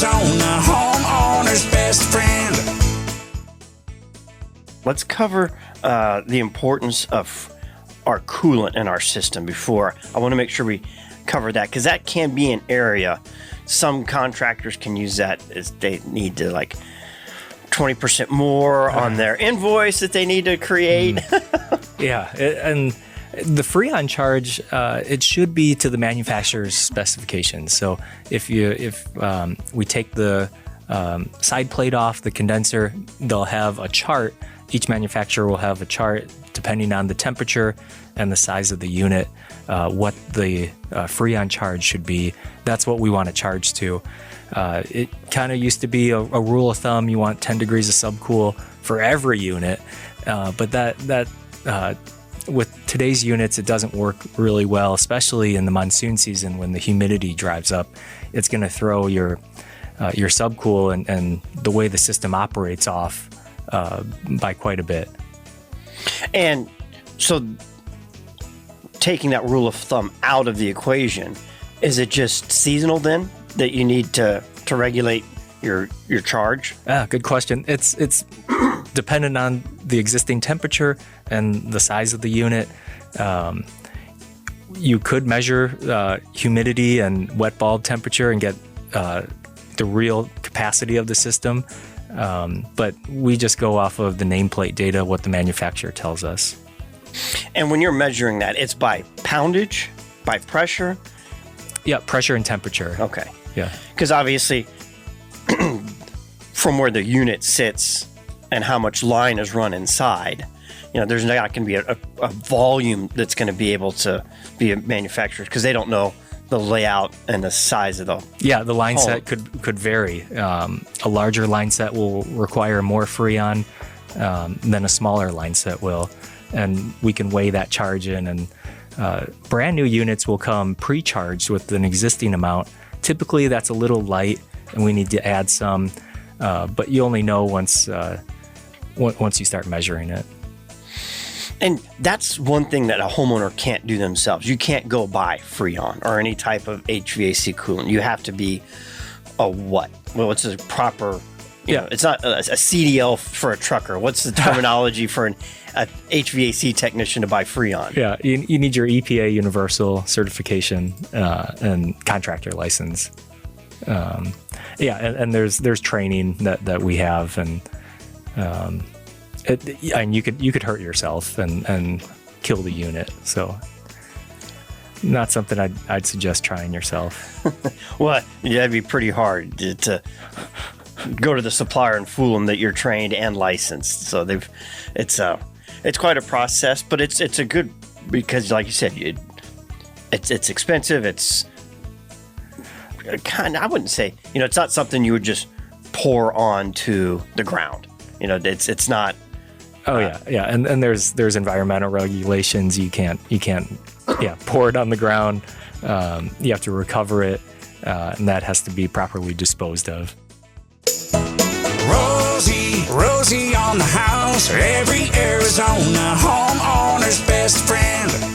Arizona, homeowner's best friend. Let's cover the importance of our coolant in our system before. I want to make sure we cover that, because that can be an area. Some contractors can use that as they need to, like, 20% more on their invoice that they need to create. Yeah, and the Freon charge, it should be to the manufacturer's specifications. So if we take the side plate off the condenser, they'll have a chart. Each manufacturer will have a chart depending on the temperature and the size of the unit, what the Freon charge should be. That's what we want to charge to. It kind of used to be a rule of thumb. You want 10 degrees of subcool for every unit, but that with today's units, it doesn't work really well, especially in the monsoon season when the humidity drives up. It's going to throw your subcool and the way the system operates off by quite a bit. And so taking that rule of thumb out of the equation, is it just seasonal then that you need to regulate your charge? Good question. It's dependent on the existing temperature and the size of the unit. You could measure humidity and wet bulb temperature and get the real capacity of the system. But we just go off of the nameplate data, what the manufacturer tells us. And when you're measuring that, it's by poundage, by pressure? Yeah, pressure and temperature. Okay. Yeah. Because obviously, from where the unit sits and how much line is run inside, there's not going to be a volume that's going to be able to be manufactured, because they don't know the layout and the size of the the line set could vary. A larger line set will require more Freon than a smaller line set will, and we can weigh that charge in. And brand new units will come pre-charged with an existing amount. Typically, that's a little light, and we need to add some. But you only know once you start measuring it. And that's one thing that a homeowner can't do themselves. You can't go buy Freon or any type of HVAC coolant. You have to be a what? Well, it's a proper, it's not a CDL for a trucker. What's the terminology for an HVAC technician to buy Freon? Yeah, you need your EPA universal certification and contractor license. And there's training that we have, and you could hurt yourself and kill the unit. So not something I'd suggest trying yourself. Well, that'd be pretty hard to go to the supplier and fool them that you're trained and licensed. So it's quite a process, but it's a good, because like you said, it's expensive. It's kind of, I wouldn't say, it's not something you would just pour onto the ground. It's not. Oh yeah. And there's environmental regulations. You can't pour it on the ground. You have to recover it, and that has to be properly disposed of. Rosie on the house, every Arizona homeowner's best friend.